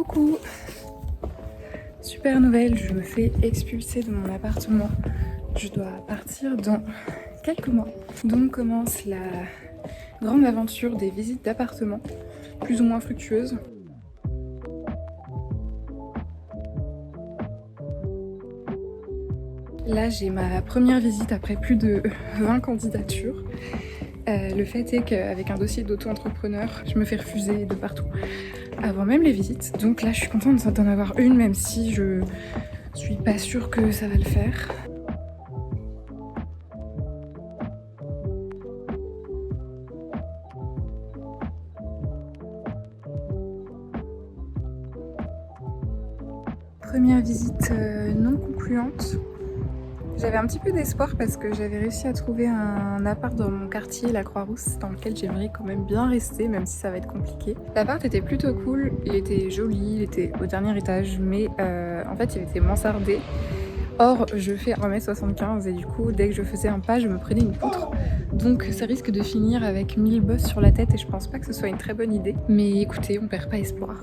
Coucou! Super nouvelle, je me fais expulser de mon appartement. Je dois partir dans quelques mois. Donc commence la grande aventure des visites d'appartements, plus ou moins fructueuses. Là j'ai ma première visite après plus de 20 candidatures. Le fait est qu'avec un dossier d'auto-entrepreneur, je me fais refuser de partout, avant même les visites. Donc là je suis contente d'en avoir une, même si je suis pas sûre que ça va le faire. Première visite non concluante. J'avais un petit peu d'espoir parce que j'avais réussi à trouver un appart dans mon quartier, la Croix-Rousse, dans lequel j'aimerais quand même bien rester, même si ça va être compliqué. L'appart était plutôt cool, il était joli, il était au dernier étage, mais en fait il était mansardé. Or, je fais 1m75 et du coup, dès que je faisais un pas, je me prenais une poutre. Donc ça risque de finir avec 1000 bosses sur la tête et je pense pas que ce soit une très bonne idée. Mais écoutez, on perd pas espoir.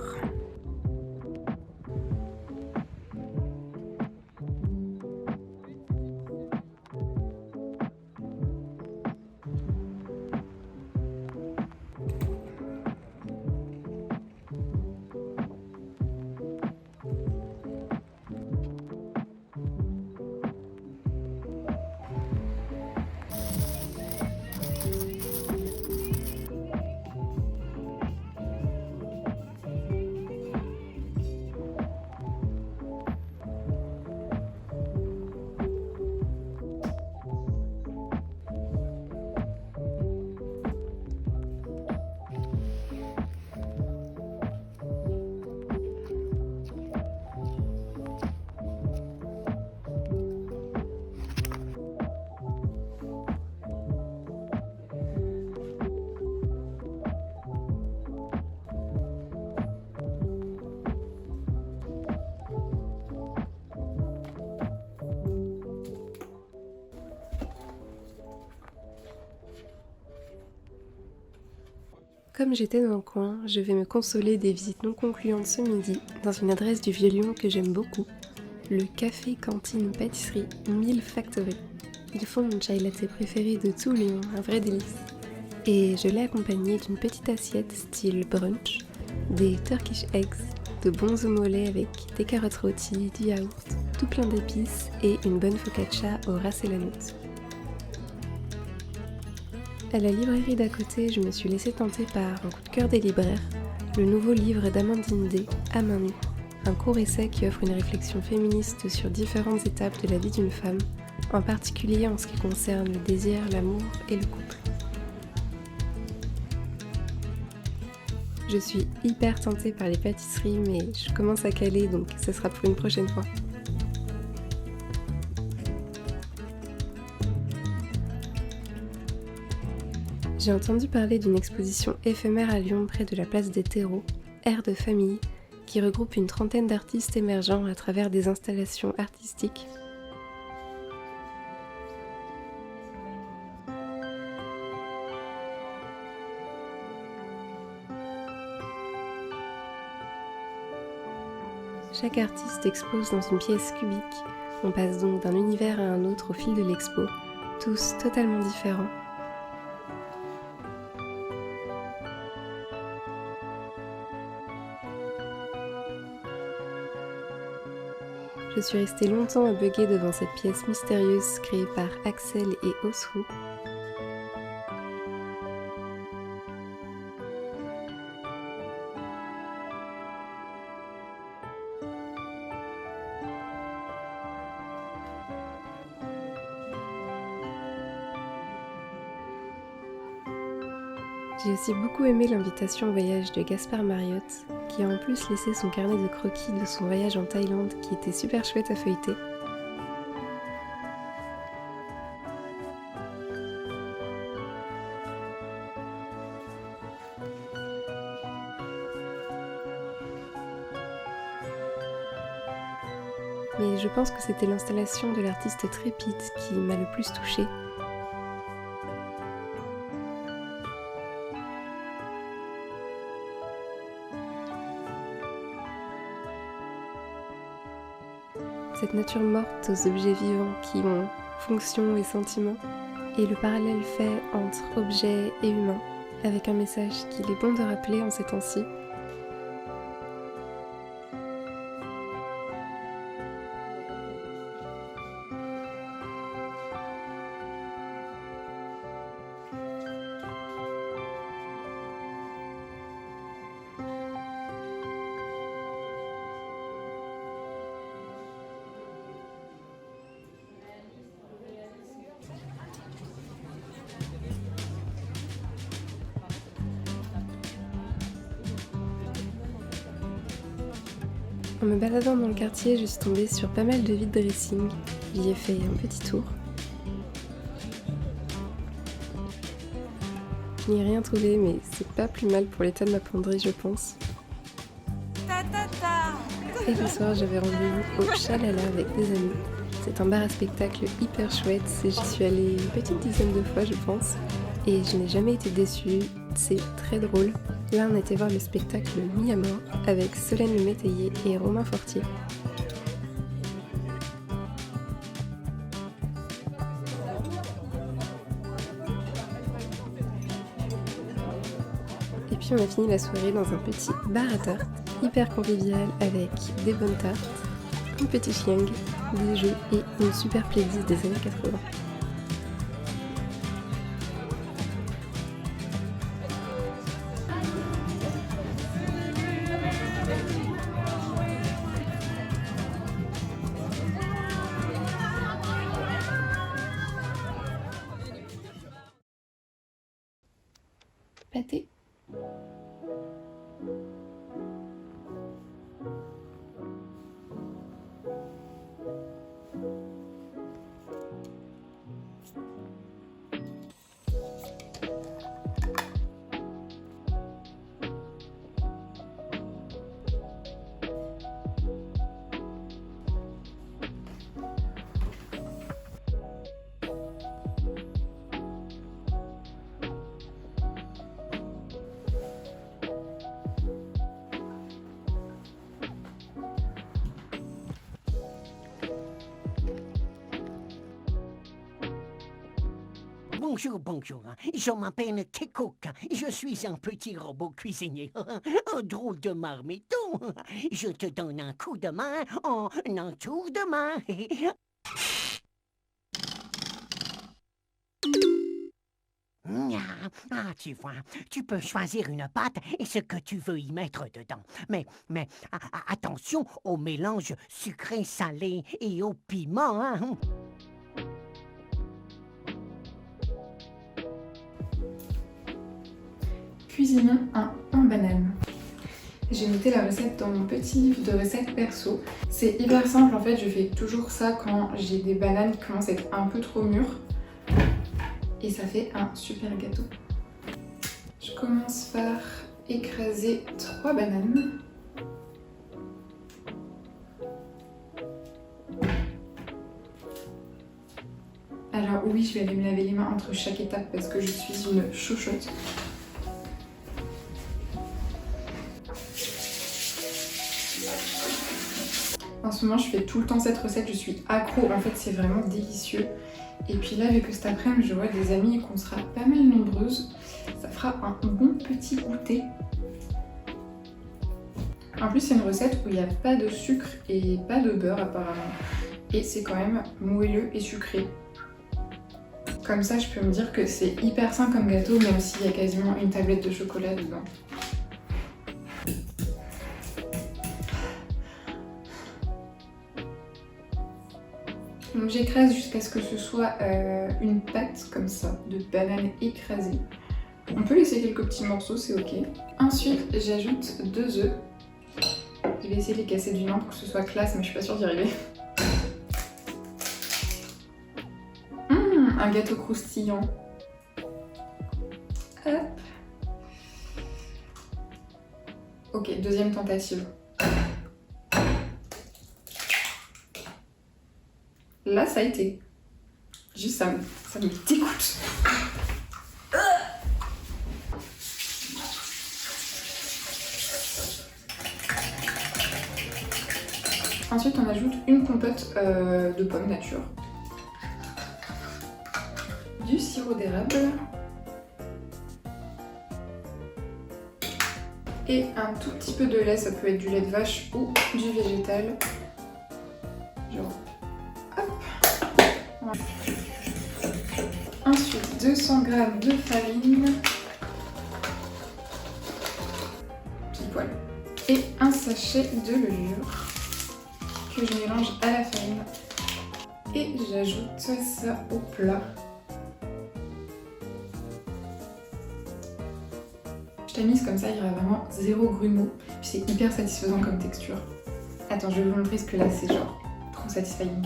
Comme j'étais dans le coin, je vais me consoler des visites non concluantes ce midi dans une adresse du Vieux-Lyon que j'aime beaucoup, le café cantine pâtisserie 1000 Factory. Ils font mon chai latte préféré de tout Lyon, un vrai délice. Et je l'ai accompagné d'une petite assiette style brunch, des Turkish eggs, de bons œufs mollets avec des carottes rôties, du yaourt, tout plein d'épices et une bonne focaccia au ras et la note. À la librairie d'à côté, je me suis laissée tenter par un coup de cœur des libraires, le nouveau livre d'Amandine D, À main nue, un court essai qui offre une réflexion féministe sur différentes étapes de la vie d'une femme, en particulier en ce qui concerne le désir, l'amour et le couple. Je suis hyper tentée par les pâtisseries, mais je commence à caler, donc ce sera pour une prochaine fois. J'ai entendu parler d'une exposition éphémère à Lyon près de la place des Terreaux, Air de famille, qui regroupe une trentaine d'artistes émergents à travers des installations artistiques. Chaque artiste expose dans une pièce cubique. On passe donc d'un univers à un autre au fil de l'expo, tous totalement différents. Je suis restée longtemps à bugger devant cette pièce mystérieuse créée par Axel et Osrou. J'ai aussi beaucoup aimé l'invitation au voyage de Gaspard Mariotte, qui a en plus laissé son carnet de croquis de son voyage en Thaïlande qui était super chouette à feuilleter. Mais je pense que c'était l'installation de l'artiste Trépide qui m'a le plus touchée. cette nature morte aux objets vivants qui ont fonction et sentiment, et le parallèle fait entre objets et humains, avec un message qu'il est bon de rappeler en ces temps-ci. En me baladant dans le quartier, je suis tombée sur pas mal de vide dressing. J'y ai fait un petit tour. Je n'y ai rien trouvé, mais c'est pas plus mal pour l'état de ma penderie, je pense. Et le soir, j'avais rendez-vous au Chalala avec des amis. C'est un bar à spectacle hyper chouette. J'y suis allée une petite dizaine de fois, je pense. Et je n'ai jamais été déçue. C'est très drôle. Là, on était voir le spectacle Mis à mort avec Solène Le Métayer et Romain Fortier. Et puis on a fini la soirée dans un petit bar à tartes, hyper convivial avec des bonnes tartes, un petit chiang, des jeux et une super playlist des années 80. Pâté. Bonjour, bonjour. Je m'appelle Kekook. Je suis un petit robot cuisinier. Un drôle de marmiton. Je te donne un coup de main en un tour de main. Ah, tu vois, tu peux choisir une pâte et ce que tu veux y mettre dedans. Mais attention au mélange sucré-salé et au piment, hein. Cuisinons un pain banane. J'ai noté la recette dans mon petit livre de recettes perso. C'est hyper simple en fait, je fais toujours ça quand j'ai des bananes qui commencent à être un peu trop mûres. Et ça fait un super gâteau. Je commence par écraser 3 bananes. Alors oui, je vais aller me laver les mains entre chaque étape parce que je suis une chouchotte. En ce moment, je fais tout le temps cette recette, je suis accro. En fait, c'est vraiment délicieux. Et puis là, vu que cet après-midi, je vois des amis et qu'on sera pas mal nombreuses, ça fera un bon petit goûter. En plus, c'est une recette où il n'y a pas de sucre et pas de beurre apparemment. Et c'est quand même moelleux et sucré. Comme ça, je peux me dire que c'est hyper sain comme gâteau, même s'il y a quasiment une tablette de chocolat dedans. Donc j'écrase jusqu'à ce que ce soit une pâte comme ça, de banane écrasée. On peut laisser quelques petits morceaux, c'est ok. Ensuite, j'ajoute 2 œufs. Je vais essayer de les casser d'une main pour que ce soit classe, mais je suis pas sûre d'y arriver. Un gâteau croustillant. Hop. Ok, deuxième tentative. Là, ça a été. Juste, ça me dégoûte. Ensuite, on ajoute une compote de pommes nature, du sirop d'érable et un tout petit peu de lait, ça peut être du lait de vache ou du végétal. Genre, hop. Voilà. Ensuite, 200 g de farine, pile poil, et un sachet de levure que je mélange à la farine. Et j'ajoute ça au plat. Je tamise comme ça, il y aura vraiment zéro grumeau. Puis c'est hyper satisfaisant comme texture. Attends, je vais vous montrer ce que là c'est genre trop satisfying.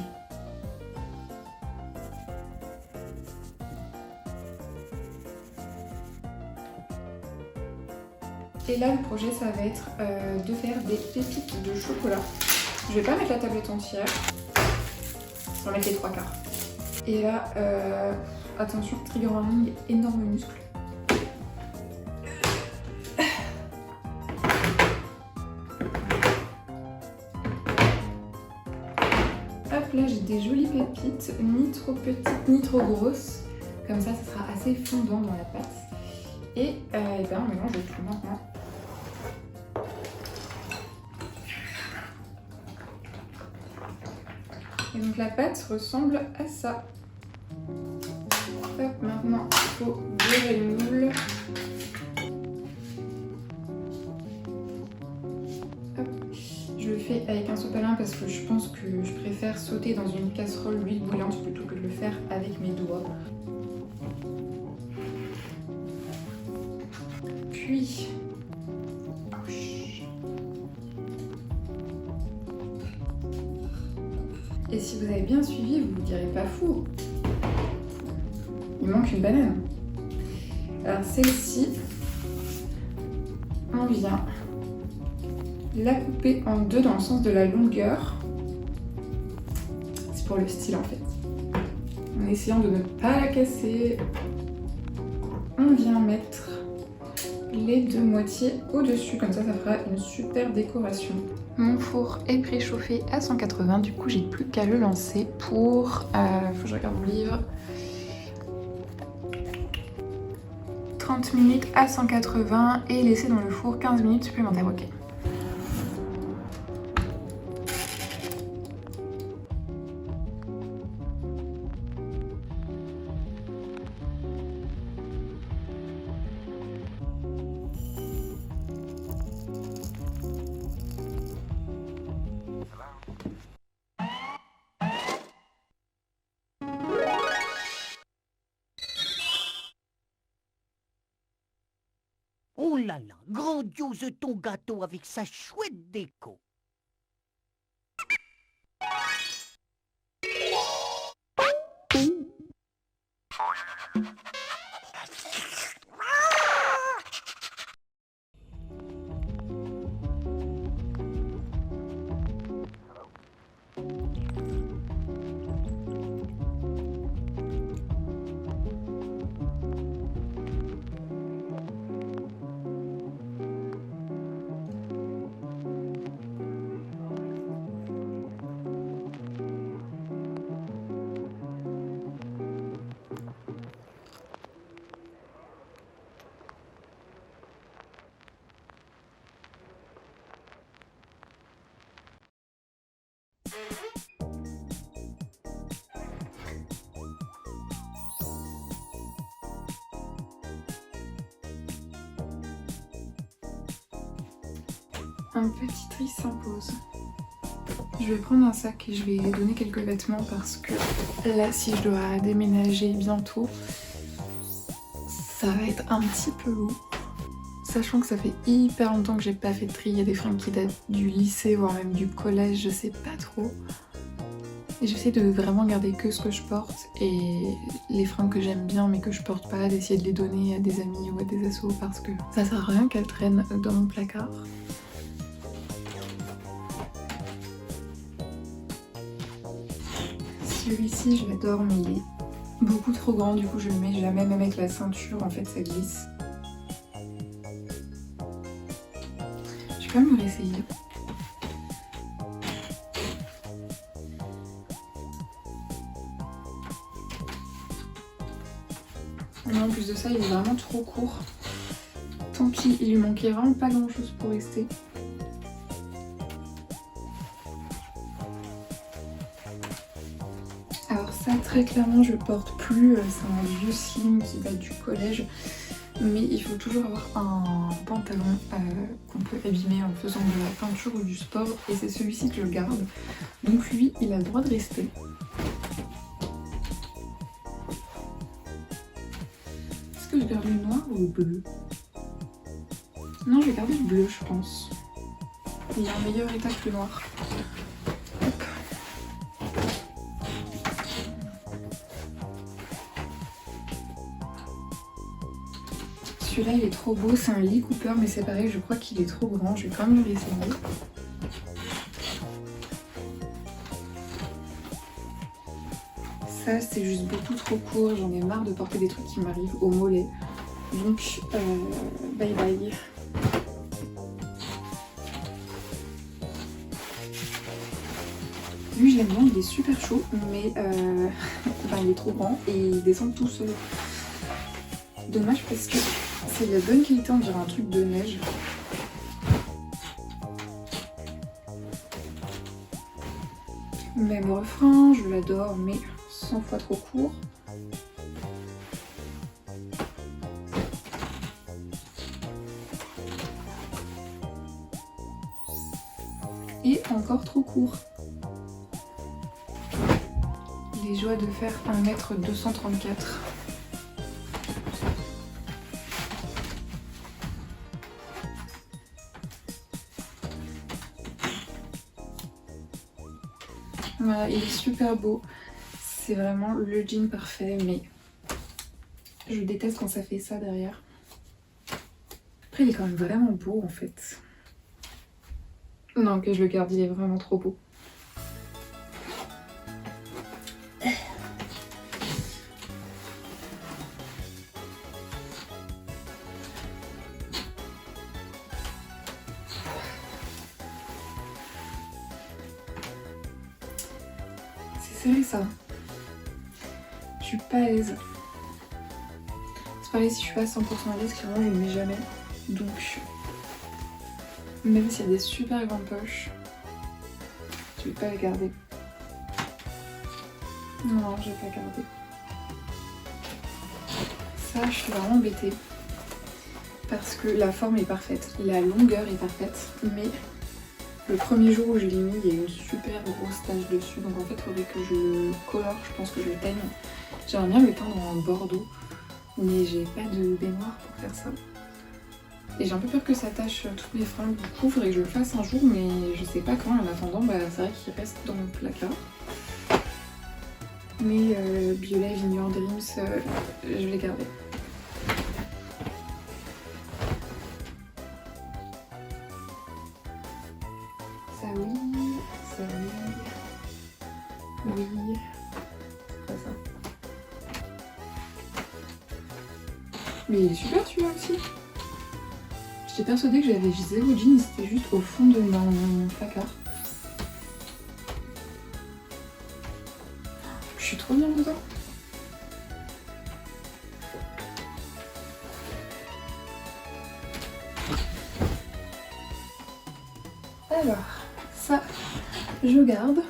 Et là, le projet, ça va être de faire des pépites de chocolat. Je vais pas mettre la tablette entière, je vais mettre les 3/4. Et là, attention, trigger warning, énorme muscle. Hop, là j'ai des jolies pépites, ni trop petites ni trop grosses. Comme ça sera assez fondant dans la pâte. Et ben on mélange le tout maintenant. Et donc la pâte ressemble à ça. Hop, maintenant il faut beurrer le moule. Hop. Je le fais avec un sopalin parce que je pense que je préfère sauter dans une casserole l'huile bouillante plutôt que de le faire avec mes doigts. Puis et si vous avez bien suivi, vous vous direz pas fou. Il manque une banane. Alors celle-ci, on vient la couper en deux dans le sens de la longueur. C'est pour le style en fait. En essayant de ne pas la casser, on vient mettre les deux moitiés au-dessus, comme ça fera une super décoration. Mon four est préchauffé à 180, du coup j'ai plus qu'à le lancer pour, faut que je regarde mon livre, 30 minutes à 180 et laisser dans le four 15 minutes supplémentaires, ok. Oh là là, grandiose ton gâteau avec sa chouette déco. Un petit tri s'impose. Je vais prendre un sac et je vais donner quelques vêtements parce que là, si je dois déménager bientôt, ça va être un petit peu lourd. Sachant que ça fait hyper longtemps que j'ai pas fait de tri, il y a des fringues qui datent du lycée, voire même du collège, je sais pas trop. Et j'essaie de vraiment garder que ce que je porte et les fringues que j'aime bien mais que je porte pas, d'essayer de les donner à des amis ou à des assos parce que ça sert à rien qu'elles traînent dans mon placard. Celui-ci je l'adore mais il est beaucoup trop grand, du coup je le mets jamais, même avec la ceinture en fait ça glisse. Je vais quand même le réessayer. Mais en plus de ça, il est vraiment trop court. Tant pis, il lui manquait vraiment pas grand chose pour rester. Alors ça, très clairement, je le porte plus. C'est un vieux slim qui date du collège. Mais il faut toujours avoir un pantalon qu'on peut abîmer en faisant de la peinture ou du sport. Et c'est celui-ci que je garde. Donc lui, il a le droit de rester. Est-ce que je garde le noir ou le bleu? Non, je vais garder le bleu, je pense. Il a un meilleur état que le noir. Hop. Celui-là, il est trop beau. C'est un Lee Cooper, mais c'est pareil, je crois qu'il est trop grand. Je vais quand même le laisser là. Ça, c'est juste beaucoup trop court. J'en ai marre de porter des trucs qui m'arrivent au mollet. Donc, bye bye. Lui, je l'aime bien, il est super chaud, mais enfin, il est trop grand et il descend tout seul. Dommage parce que c'est de bonne qualité, on dirait un truc de neige. Même refrain, je l'adore, mais 100 fois trop court. Et encore trop court. Les joies de faire 1,234 m. Voilà, il est super beau. C'est vraiment le jean parfait, mais je déteste quand ça fait ça derrière. Après, il est quand même vraiment beau en fait. Non, que je le garde, il est vraiment trop beau. C'est serré ça. Je suis pas à l'aise. C'est pareil, si je suis pas 100% à l'aise, clairement je ne le mets jamais. Donc, même s'il y a des super grandes poches, je vais pas les garder. Non, je vais pas garder. Ça, je suis vraiment embêtée. Parce que la forme est parfaite, la longueur est parfaite, mais le premier jour où je l'ai mis, il y a une super grosse tache dessus, donc en fait il faudrait que je le colore, je pense que je le teigne. J'aimerais bien le teindre en bordeaux, mais j'ai pas de baignoire pour faire ça. Et j'ai un peu peur que ça tache toutes mes fringues, du coup il faudrait que je le fasse un jour, mais je sais pas quand. En attendant, bah, c'est vrai qu'il reste dans mon placard. Mais Biolay Vineyard Dreams, je vais les garder. Ça oui, ça oui, oui, c'est pas ça. Mais il est super celui-là aussi. J'étais persuadée que j'avais 0 jeans, c'était juste au fond de mon placard. Je suis trop bien dedans. Alors, ça, je garde.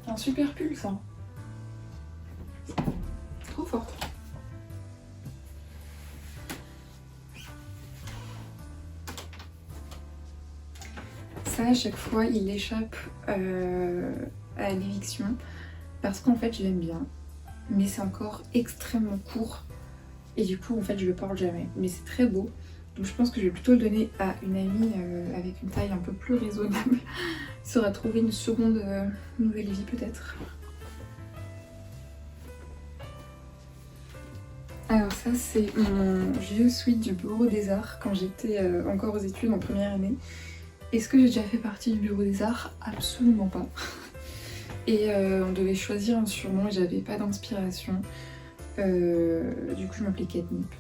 Un super pull, ça. Trop fort. Ça, à chaque fois, il échappe à l'éviction parce qu'en fait, je l'aime bien. Mais c'est encore extrêmement court. Et du coup, en fait, je le porte jamais. Mais c'est très beau. Donc je pense que je vais plutôt le donner à une amie avec une taille un peu plus raisonnable. Ça aura trouvé une seconde nouvelle vie peut-être. Alors ça, c'est mon vieux sweat du bureau des arts quand j'étais encore aux études en première année. Est-ce que j'ai déjà fait partie du bureau des arts? Absolument pas. Et on devait choisir un surnom et j'avais pas d'inspiration. Du coup je m'appelais Catnip.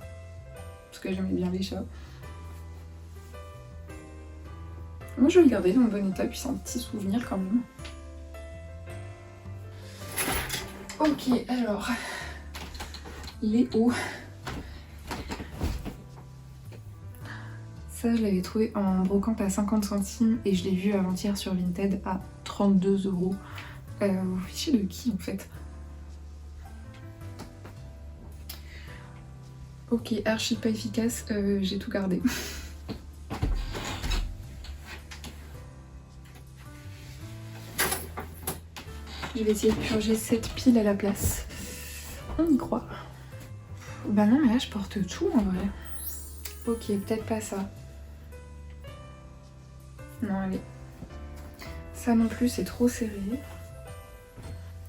Parce que j'aimais bien les chats. Moi je vais le garder dans le bon état, puis c'est un petit souvenir quand même. Ok, alors, les hauts. Ça, je l'avais trouvé en brocante à 50 centimes et je l'ai vu avant-hier sur Vinted à 32 €. Vous fichez de qui en fait? Ok, archi pas efficace, j'ai tout gardé. Je vais essayer de purger cette pile à la place. On y croit. Bah non, mais là je porte tout en vrai. Ok, peut-être pas ça. Non, allez. Ça non plus, c'est trop serré.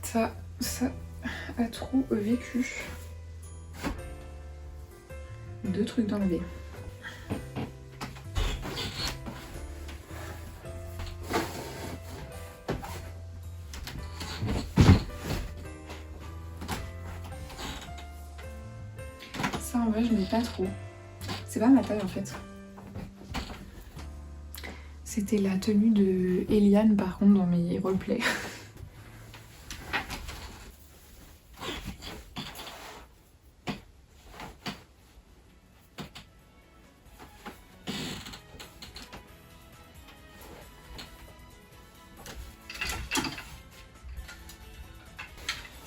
Ça a trop vécu. 2 trucs d'enlever. Ça en vrai je mets pas trop. C'est pas ma taille en fait. C'était la tenue de Eliane par contre dans mes roleplays.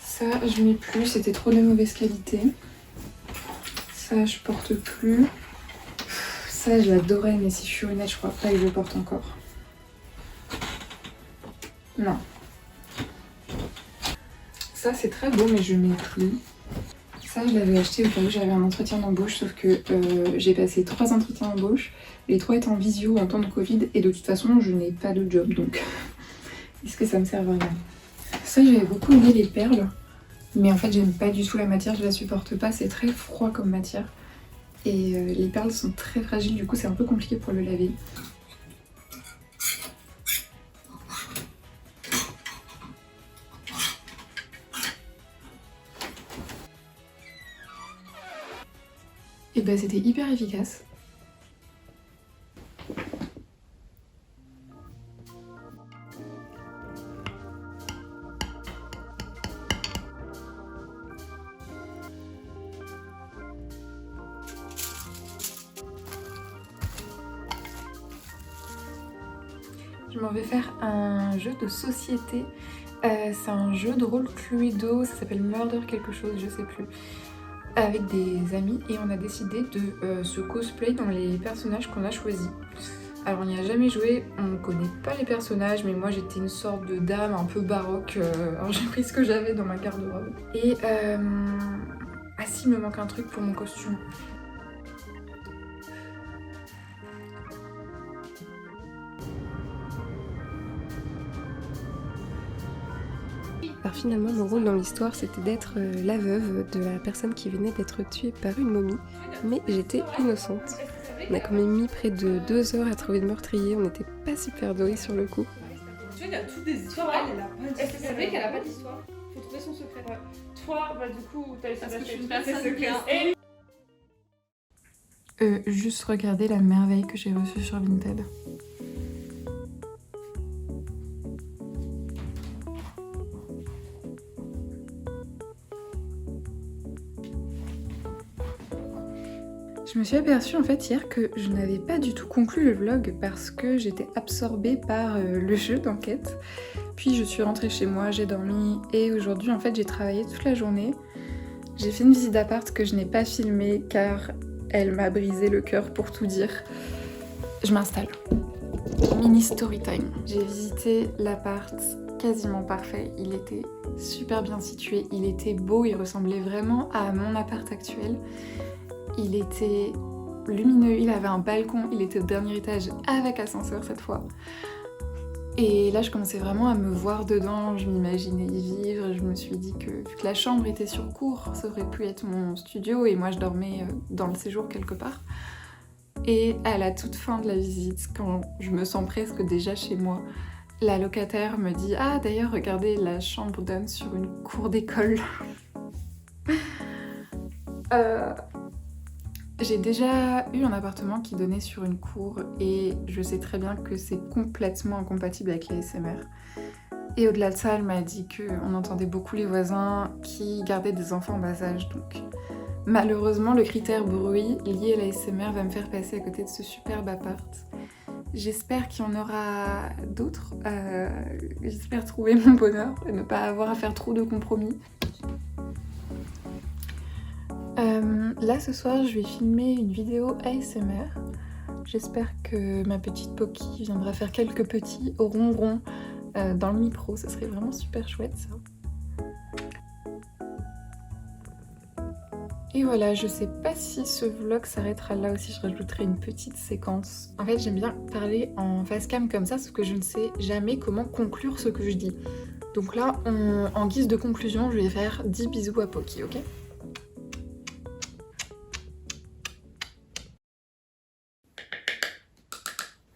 Ça je mets plus, c'était trop de mauvaise qualité. Ça je porte plus. Ça je l'adorais mais si je suis honnête je crois pas que je le porte encore. Non. Ça c'est très beau mais je mets plus. Ça je l'avais acheté au cas où j'avais un entretien d'embauche sauf que j'ai passé 3 entretiens d'embauche. Les 3 étaient en visio en temps de Covid et de toute façon je n'ai pas de job donc est-ce que ça me sert vraiment? Ça j'avais beaucoup aimé les perles. Mais en fait j'aime pas du tout la matière, je la supporte pas, c'est très froid comme matière. Et les perles sont très fragiles, du coup c'est un peu compliqué pour le laver. Et bah c'était hyper efficace. Je m'en vais faire un jeu de société. C'est un jeu de rôle Cluedo, ça s'appelle Murder quelque chose, je sais plus. Avec des amis et on a décidé de se cosplay dans les personnages qu'on a choisis. Alors on n'y a jamais joué, on connaît pas les personnages mais moi j'étais une sorte de dame un peu baroque, alors j'ai pris ce que j'avais dans ma garde-robe. Et ah si, il me manque un truc pour mon costume. Alors finalement, mon rôle dans l'histoire, c'était d'être la veuve de la personne qui venait d'être tuée par une momie, mais j'étais innocente. On a quand même mis près de 2 heures à trouver le meurtrier, on n'était pas super doués sur le coup. Tu vois, il y a toutes des histoires, elle a pas d'histoire. Est-ce que c'est vrai qu'elle a pas d'histoire? Faut trouver son secret. Ouais. Toi, bah du coup, t'as essayé d'acheter une personne secret. Juste regarder la merveille que j'ai reçue sur Vinted. Je me suis aperçue en fait hier que je n'avais pas du tout conclu le vlog parce que j'étais absorbée par le jeu d'enquête. Puis je suis rentrée chez moi, j'ai dormi et aujourd'hui en fait j'ai travaillé toute la journée. J'ai fait une visite d'appart que je n'ai pas filmée car elle m'a brisé le cœur pour tout dire. Je m'installe. Mini story time. J'ai visité l'appart quasiment parfait, il était super bien situé, il était beau, il ressemblait vraiment à mon appart actuel. Il était lumineux, il avait un balcon, il était au dernier étage avec ascenseur cette fois. Et là je commençais vraiment à me voir dedans, je m'imaginais y vivre, je me suis dit que vu que la chambre était sur cour, ça aurait pu être mon studio et moi je dormais dans le séjour quelque part. Et à la toute fin de la visite, quand je me sens presque déjà chez moi, la locataire me dit « Ah d'ailleurs regardez, la chambre donne sur une cour d'école ». J'ai déjà eu un appartement qui donnait sur une cour et je sais très bien que c'est complètement incompatible avec l'ASMR. Et au-delà de ça, elle m'a dit qu'on entendait beaucoup les voisins qui gardaient des enfants en bas âge. Donc malheureusement, le critère bruit lié à l'ASMR va me faire passer à côté de ce superbe appart. J'espère qu'il y en aura d'autres. J'espère trouver mon bonheur et ne pas avoir à faire trop de compromis. Là ce soir je vais filmer une vidéo ASMR. J'espère que ma petite Poki viendra faire quelques petits ronrons dans le micro, ça serait vraiment super chouette ça. Et voilà, je sais pas si ce vlog s'arrêtera là aussi, je rajouterai une petite séquence. En fait j'aime bien parler en face cam comme ça, sauf que je ne sais jamais comment conclure ce que je dis. Donc là, en guise de conclusion, je vais faire 10 bisous à Poki, ok?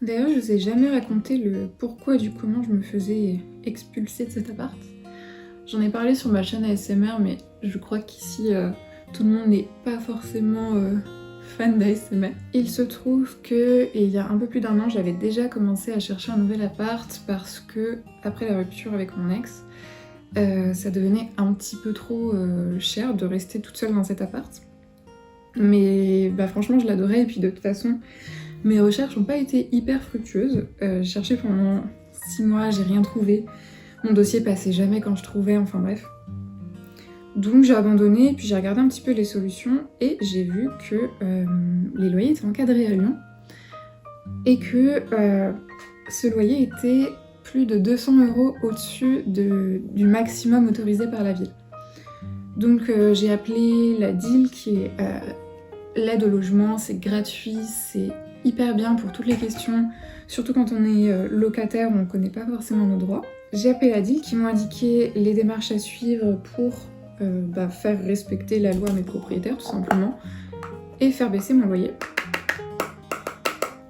D'ailleurs, je ne vous ai jamais raconté le pourquoi du comment je me faisais expulser de cet appart. J'en ai parlé sur ma chaîne ASMR, mais je crois qu'ici, tout le monde n'est pas forcément fan d'ASMR. Il se trouve que, il y a un peu plus d'1 an, j'avais déjà commencé à chercher un nouvel appart parce que, après la rupture avec mon ex, ça devenait un petit peu trop cher de rester toute seule dans cet appart. Mais bah, franchement, je l'adorais et puis de toute façon, mes recherches n'ont pas été hyper fructueuses. J'ai cherché pendant 6 mois, j'ai rien trouvé. Mon dossier passait jamais quand je trouvais, enfin bref. Donc j'ai abandonné, puis j'ai regardé un petit peu les solutions et j'ai vu que les loyers étaient encadrés à Lyon et que ce loyer était plus de 200 € au-dessus du maximum autorisé par la ville. Donc j'ai appelé la DIL qui est l'aide au logement, c'est gratuit, c'est hyper bien pour toutes les questions, surtout quand on est locataire, on ne connaît pas forcément nos droits. J'ai appelé la DIL qui m'ont indiqué les démarches à suivre pour faire respecter la loi à mes propriétaires tout simplement et faire baisser mon loyer.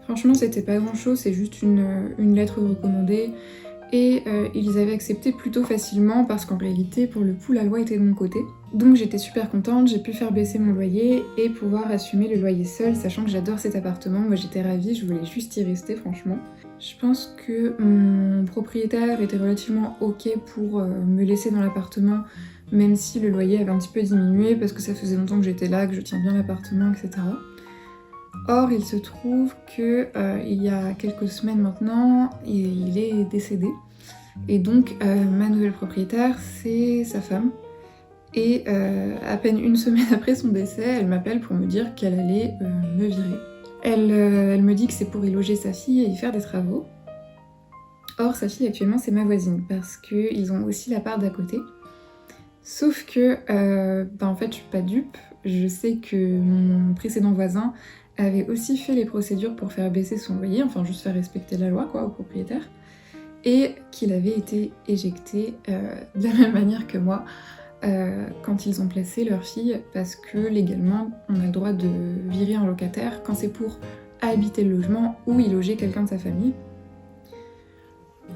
Franchement c'était pas grand chose, c'est juste une lettre recommandée et ils avaient accepté plutôt facilement parce qu'en réalité pour le coup la loi était de mon côté. Donc j'étais super contente, j'ai pu faire baisser mon loyer et pouvoir assumer le loyer seul, sachant que j'adore cet appartement, moi j'étais ravie, je voulais juste y rester franchement. Je pense que mon propriétaire était relativement ok pour me laisser dans l'appartement, même si le loyer avait un petit peu diminué parce que ça faisait longtemps que j'étais là, que je tiens bien l'appartement, etc. Or il se trouve que il y a quelques semaines maintenant, il est décédé. Et donc ma nouvelle propriétaire, c'est sa femme. Et à peine une semaine après son décès, elle m'appelle pour me dire qu'elle allait me virer. Elle me dit que c'est pour y loger sa fille et y faire des travaux. Or sa fille actuellement c'est ma voisine parce qu'ils ont aussi l'appart d'à côté. Sauf que en fait je suis pas dupe, je sais que mon précédent voisin avait aussi fait les procédures pour faire baisser son loyer, enfin juste faire respecter la loi quoi au propriétaire, et qu'il avait été éjecté de la même manière que moi quand ils ont placé leur fille, parce que légalement on a le droit de virer un locataire quand c'est pour habiter le logement ou y loger quelqu'un de sa famille.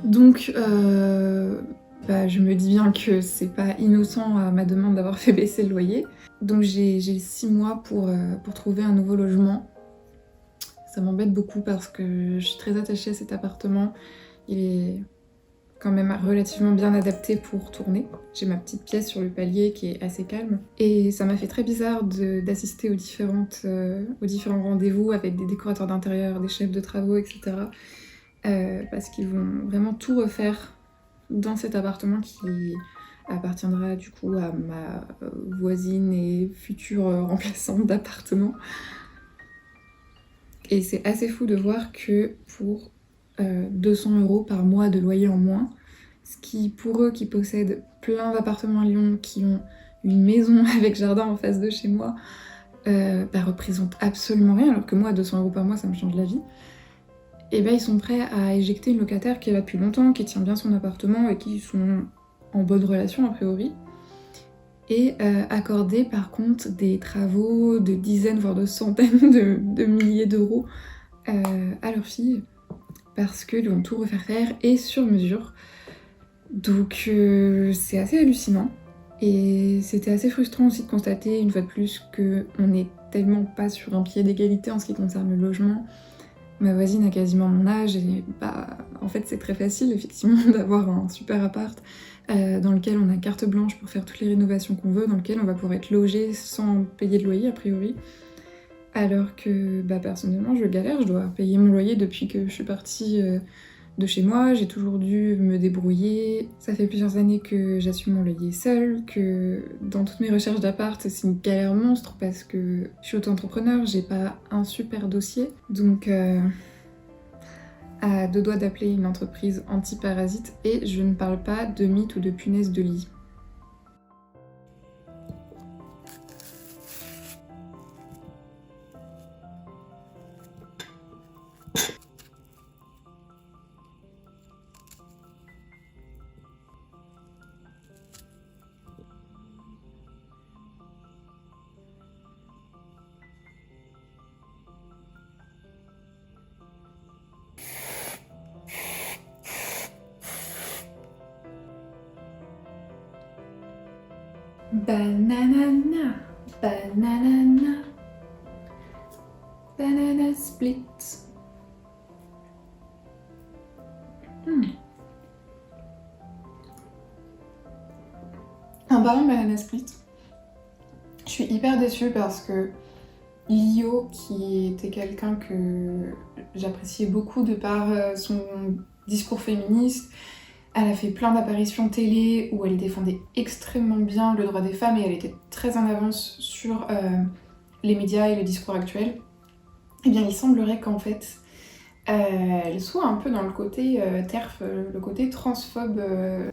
Donc je me dis bien que c'est pas innocent à ma demande d'avoir fait baisser le loyer. Donc j'ai 6 mois pour trouver un nouveau logement. Ça m'embête beaucoup parce que je suis très attachée à cet appartement. Il est quand même relativement bien adapté pour tourner. J'ai ma petite pièce sur le palier qui est assez calme. Et ça m'a fait très bizarre d'assister aux différents rendez-vous avec des décorateurs d'intérieur, des chefs de travaux, etc. Parce qu'ils vont vraiment tout refaire dans cet appartement qui appartiendra du coup à ma voisine et future remplaçante d'appartement. Et c'est assez fou de voir que pour 200 € par mois de loyer en moins, ce qui pour eux qui possèdent plein d'appartements à Lyon, qui ont une maison avec jardin en face de chez moi, représente absolument rien, alors que moi 200 € par mois ça me change la vie. Et ils sont prêts à éjecter une locataire qui est là depuis longtemps, qui tient bien son appartement et qui sont en bonne relation a priori, et accorder par contre des travaux de dizaines voire de centaines de milliers d'euros à leur fille, parce qu'ils vont tout refaire faire et sur mesure. Donc c'est assez hallucinant. Et c'était assez frustrant aussi de constater une fois de plus qu'on n'est tellement pas sur un pied d'égalité en ce qui concerne le logement. Ma voisine a quasiment mon âge et en fait c'est très facile effectivement d'avoir un super appart dans lequel on a carte blanche pour faire toutes les rénovations qu'on veut, dans lequel on va pouvoir être logé sans payer de loyer a priori. Alors que personnellement je galère, je dois payer mon loyer depuis que je suis partie de chez moi, j'ai toujours dû me débrouiller. Ça fait plusieurs années que j'assume mon loyer seule, que dans toutes mes recherches d'appart c'est une galère monstre parce que je suis auto-entrepreneur, j'ai pas un super dossier. Donc à deux doigts d'appeler une entreprise anti-parasite, et je ne parle pas de mythes ou de punaises de lit. Banana, banana, banana split. En parlant de banana split, je suis hyper déçue parce que Lio, qui était quelqu'un que j'appréciais beaucoup de par son discours féministe, elle a fait plein d'apparitions télé où elle défendait extrêmement bien le droit des femmes et elle était très en avance sur les médias et le discours actuel. Eh bien, il semblerait qu'en fait, elle soit un peu dans le côté TERF, le côté transphobe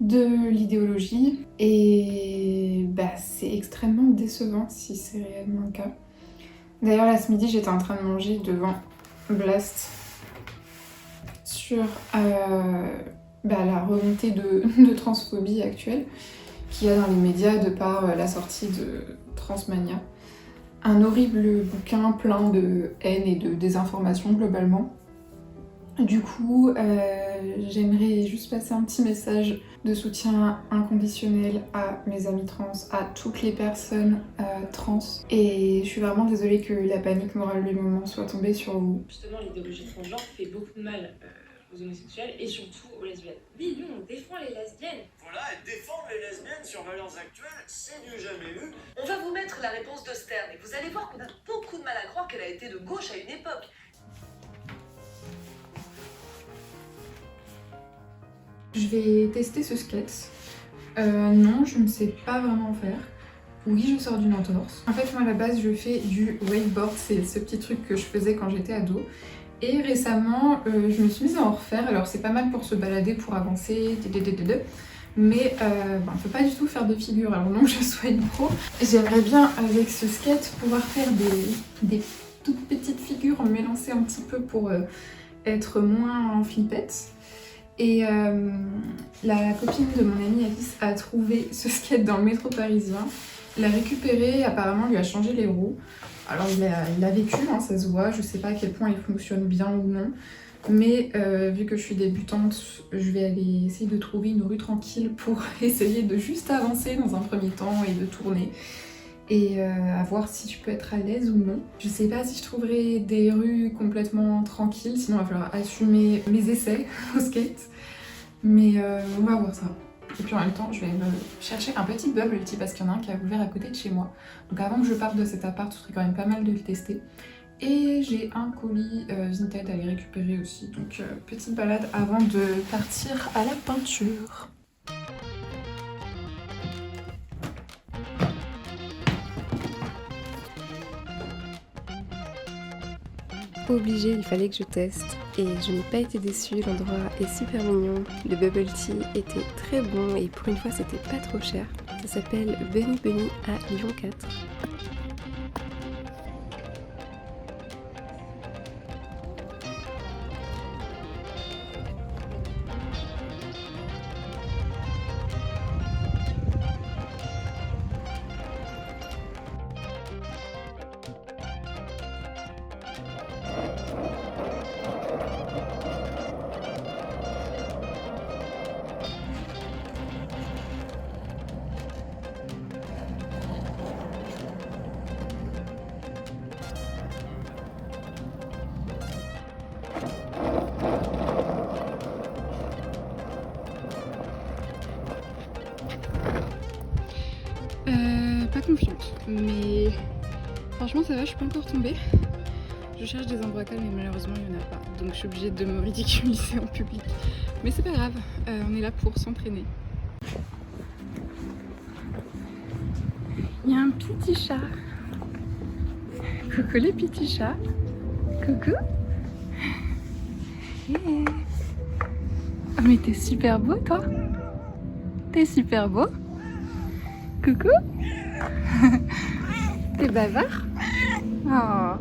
de l'idéologie. Et c'est extrêmement décevant si c'est réellement le cas. D'ailleurs, là, ce midi, j'étais en train de manger devant Blast sur la remontée de transphobie actuelle qu'il y a dans les médias de par la sortie de Transmania. Un horrible bouquin plein de haine et de désinformation globalement. Du coup, j'aimerais juste passer un petit message de soutien inconditionnel à mes amis trans, à toutes les personnes trans. Et je suis vraiment désolée que la panique morale du moment soit tombée sur vous. Justement, l'idéologie transgenre fait beaucoup de mal aux homosexuels et surtout aux lesbiennes. Oui, nous, on défend les lesbiennes. Voilà, et défendre les lesbiennes sur Valeurs Actuelles, c'est du jamais vu. On va vous mettre la réponse de Stern et vous allez voir qu'on a beaucoup de mal à croire qu'elle a été de gauche à une époque. Je vais tester ce skate. Non, je ne sais pas vraiment faire. Oui, je sors d'une entorse. En fait, moi à la base, je fais du wakeboard, c'est ce petit truc que je faisais quand j'étais ado. Et récemment, je me suis mise à en refaire. Alors c'est pas mal pour se balader, pour avancer, mais on peut pas du tout faire de figures, alors non que je sois une pro. J'aimerais bien avec ce skate pouvoir faire des toutes petites figures, m'élancer un petit peu pour être moins en flippette. Et la copine de mon amie Alice a trouvé ce skate dans le métro parisien, l'a récupéré, apparemment lui a changé les roues. Alors il a vécu, hein, ça se voit, je sais pas à quel point il fonctionne bien ou non, mais vu que je suis débutante, je vais aller essayer de trouver une rue tranquille pour essayer de juste avancer dans un premier temps et de tourner. Et à voir si je peux être à l'aise ou non. Je sais pas si je trouverai des rues complètement tranquilles, sinon il va falloir assumer mes essais au skate. Mais on va voir ça. Et puis en même temps, je vais me chercher un petit bubble tea parce qu'il y en a un qui a ouvert à côté de chez moi. Donc avant que je parte de cet appart, ce serait quand même pas mal de le tester. Et j'ai un colis Vinted à aller récupérer aussi. Donc petite balade avant de partir à la peinture. Obligé, il fallait que je teste et je n'ai pas été déçue, l'endroit est super mignon, le bubble tea était très bon et pour une fois c'était pas trop cher. Ça s'appelle Bunny Bunny à Lyon 4. Pas confiante, mais franchement ça va, je suis pas encore tombée. Je cherche des endroits calmes mais malheureusement il n'y en a pas, donc je suis obligée de me ridiculiser en public. Mais c'est pas grave, on est là pour s'entraîner. Il y a un petit chat. Coucou les petits chats. Coucou. Yeah. Oh mais t'es super beau toi. T'es super beau. Coucou. T'es bavard. Oh.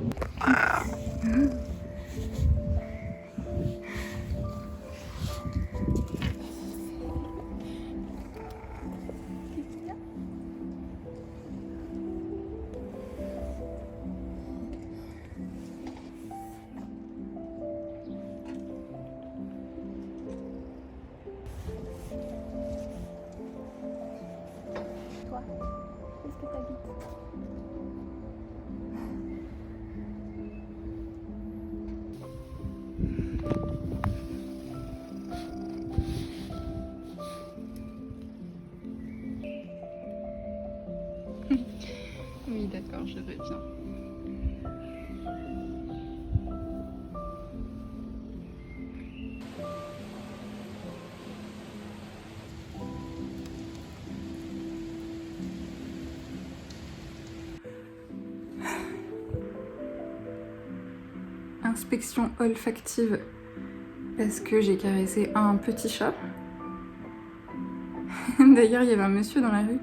Toi, où est-ce que t'habites? Oui, d'accord, je reviens. Inspection olfactive parce que j'ai caressé un petit chat. D'ailleurs, il y avait un monsieur dans la rue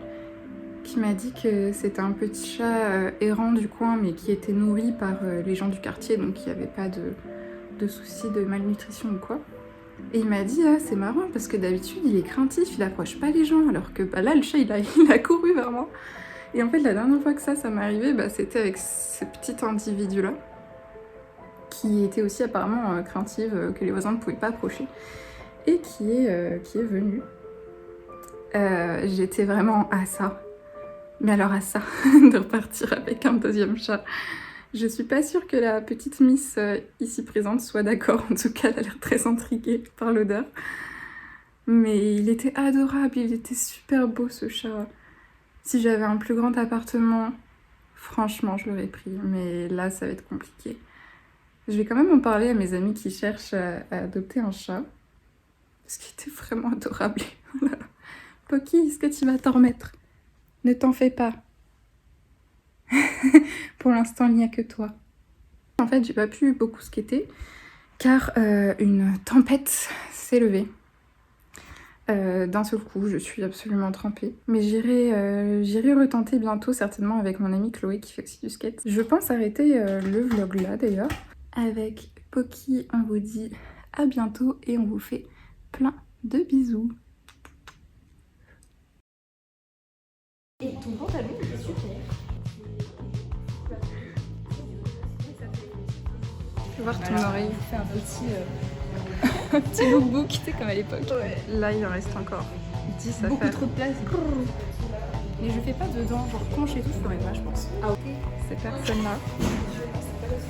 qui m'a dit que c'était un petit chat errant du coin mais qui était nourri par les gens du quartier, donc il n'y avait pas de soucis de malnutrition ou quoi. Et il m'a dit ah, c'est marrant parce que d'habitude il est craintif, il approche pas les gens, alors que bah, là le chat il a couru vers moi. Et en fait la dernière fois que ça m'est arrivé, bah, c'était avec ce petit individu là qui était aussi apparemment craintive, que les voisins ne pouvaient pas approcher et qui est venu. J'étais vraiment à ça. Mais alors à ça, de repartir avec un deuxième chat. Je suis pas sûre que la petite Miss ici présente soit d'accord. En tout cas, elle a l'air très intriguée par l'odeur. Mais il était adorable, il était super beau ce chat. Si j'avais un plus grand appartement, franchement, je l'aurais pris. Mais là, ça va être compliqué. Je vais quand même en parler à mes amis qui cherchent à adopter un chat. Parce qu'il était vraiment adorable. Pocky, est-ce que tu vas t'en remettre? Ne t'en fais pas. Pour l'instant, il n'y a que toi. En fait, j'ai pas pu beaucoup skater car une tempête s'est levée. D'un seul coup, je suis absolument trempée. Mais j'irai retenter bientôt, certainement avec mon amie Chloé qui fait aussi du skate. Je pense arrêter le vlog là d'ailleurs. Avec Pocky, on vous dit à bientôt et on vous fait plein de bisous. Et ton pantalon, il est super. Je peux voir ton oreille. Fait un petit lookbook, tu sais, comme à l'époque. Ouais. Là, il en reste encore 10 à Beaucoup faire. trop de place. Mais je fais pas dedans, genre penche et tout, je ferais pas, je pense. Ah ok. Ces personnes-là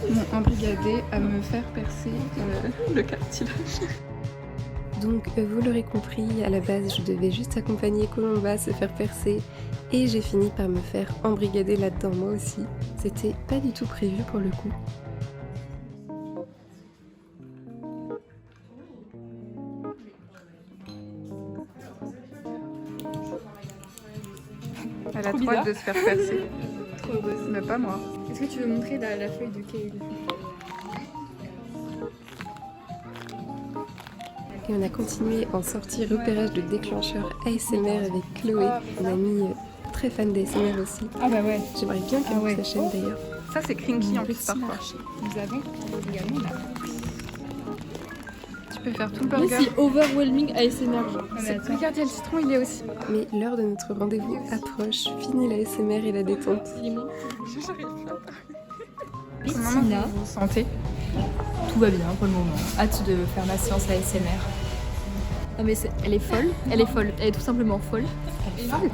m'ont embrigadée à me faire percer le cartilage. Donc vous l'aurez compris, à la base je devais juste accompagner Colomba se faire percer et j'ai fini par me faire embrigader là-dedans moi aussi. C'était pas du tout prévu pour le coup. Elle a Trop trop hâte bizarre. de se faire percer. Trop heureuse. Mais pas moi. Est-ce que tu veux montrer la feuille de Kale? Et on a continué en sortie repérage de déclencheur ASMR avec Chloé, une amie très fan d'ASMR aussi. Ah bah ouais. J'aimerais bien qu'elle monte sa chaîne d'ailleurs. Ça c'est crinky en plus Petit parfois. marché. Nous avons également la... Tu peux faire tout le burger. Ici, overwhelming ASMR genre. C'est regardez, le citron il est aussi. Mais l'heure de notre rendez-vous approche, fini la ASMR et la détente. Comment vous vous sentez? Tout va bien pour le moment. Hâte de faire ma séance ASMR. Non mais elle est folle, elle est tout simplement folle. Elle est folle.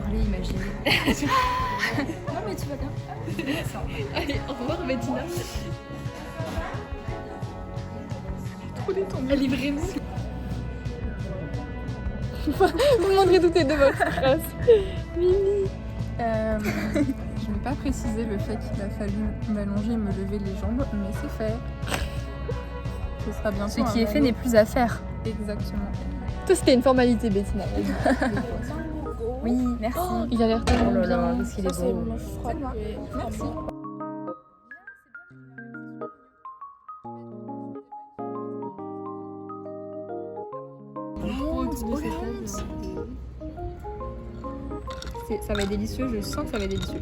Parler, imaginer. Non mais tu vas bien. Allez, au revoir Bettina. Trop détendu. Elle est vraiment... Vous me demanderez d'où t'es de votre classe. Mimi. Je vais pas préciser le fait qu'il a fallu m'allonger et me lever les jambes, mais c'est fait. Ce sera bientôt. Ce qui est fait n'est plus à faire. Exactement. Tout c'était une formalité, Bettina. Oui, merci. Il a l'air tellement Oh là là, bien. qu'est-ce qu'il est Ça, beau. C'est moi. Merci. Ça va être délicieux, je sens que ça va être délicieux.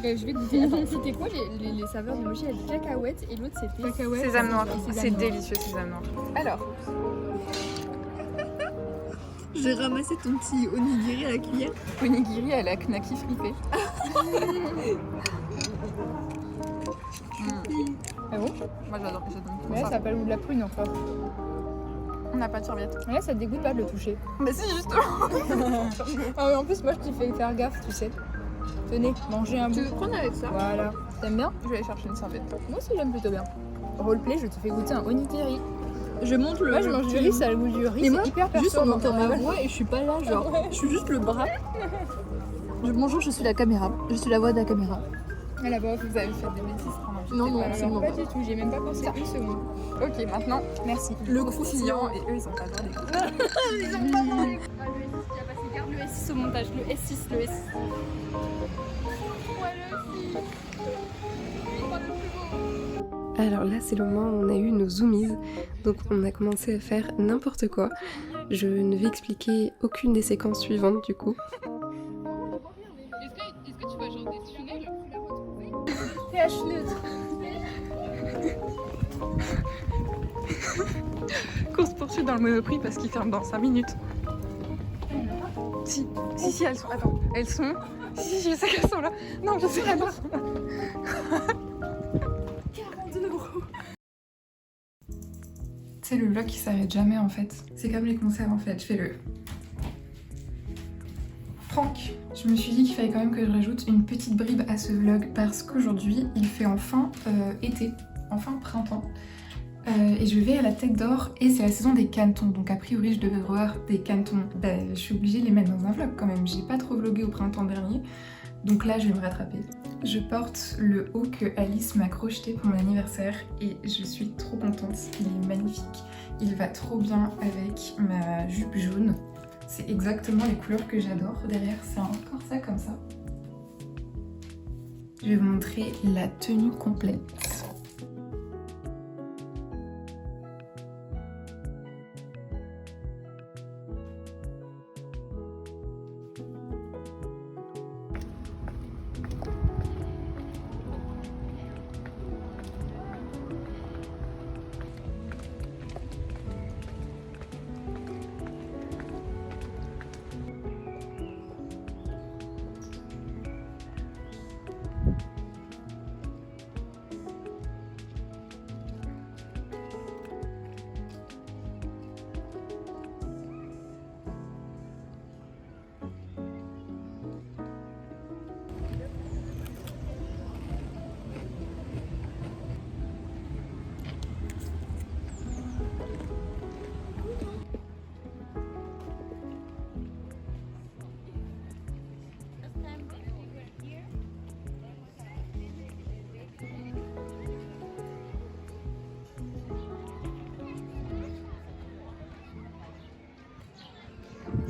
Je vais goûter. Attends, c'était quoi les saveurs de mochi? Il y a du cacahuète et l'autre c'était cacahuète. Sésame noir. Sésame C'est noir. délicieux, sésame noir. Alors, J'ai ramassé ton petit onigiri à la cuillère. onigiri à la knaki fripée. Ah bon? Moi j'adore Mais là ça. ça s'appelle de la prune encore. On n'a pas de serviette. Mais là ça te dégoûte pas de le toucher. Mais si, justement. Ah mais en plus moi je t'ai fait faire gaffe, tu sais. Tenez, mangez un bout. Tu veux prendre avec ça? Voilà. T'aimes bien? Je vais aller chercher une serviette. Moi aussi j'aime plutôt bien. Roleplay, je te fais goûter un onigiri. Je monte le. Moi je mange du riz, ça a le goût du riz, Et moi, c'est hyper juste on perturbant. entend ma voix et je suis pas là, genre. Je suis juste le bras. Bonjour, je suis la caméra. Je suis la voix de la caméra. À la bof. Vous avez fait des bêtises pendant que Non, j'étais non, pas là. absolument Pas du tout, j'ai même pas pensé une seconde. Ok, maintenant, Merci. le croustillant. Et eux, ils ont pas le droit d'écouter. Garde le S6 au montage, le S6, le S6. Alors là, c'est le moment où on a eu nos zoomies, donc on a commencé à faire n'importe quoi. Je ne vais expliquer aucune des séquences suivantes du coup. Est-ce que tu vois genre des tunnels? pH neutre. Course poursuite dans le Monoprix parce qu'ils ferment dans 5 minutes. Si, elles sont. Attends, elles sont. Si, je sais qu'elles sont là. Non, je sais qu'elles sont là. 42 €. C'est le vlog qui s'arrête jamais en fait. C'est comme les concerts en fait. Je fais le. Franck, je me suis dit qu'il fallait quand même que je rajoute une petite bribe à ce vlog parce qu'aujourd'hui il fait enfin été, enfin printemps. Et je vais à la Tête d'Or et c'est la saison des cantons, donc a priori je devais voir des cantons. Je suis obligée de les mettre dans un vlog quand même, j'ai pas trop vlogué au printemps dernier, donc là je vais me rattraper. Je porte le haut que Alice m'a crocheté pour mon anniversaire et je suis trop contente, il est magnifique, il va trop bien avec ma jupe jaune, c'est exactement les couleurs que j'adore. Derrière c'est un corset comme ça. Je vais vous montrer la tenue complète.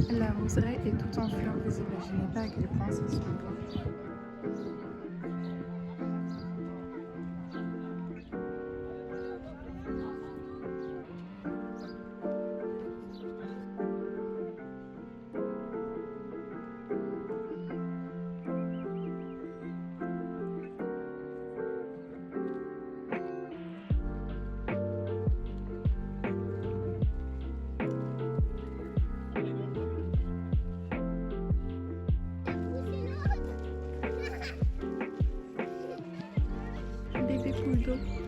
La roseraie est tout en fleurs, vous imaginez pas à quel point c'est super. Bébé poule d'eau.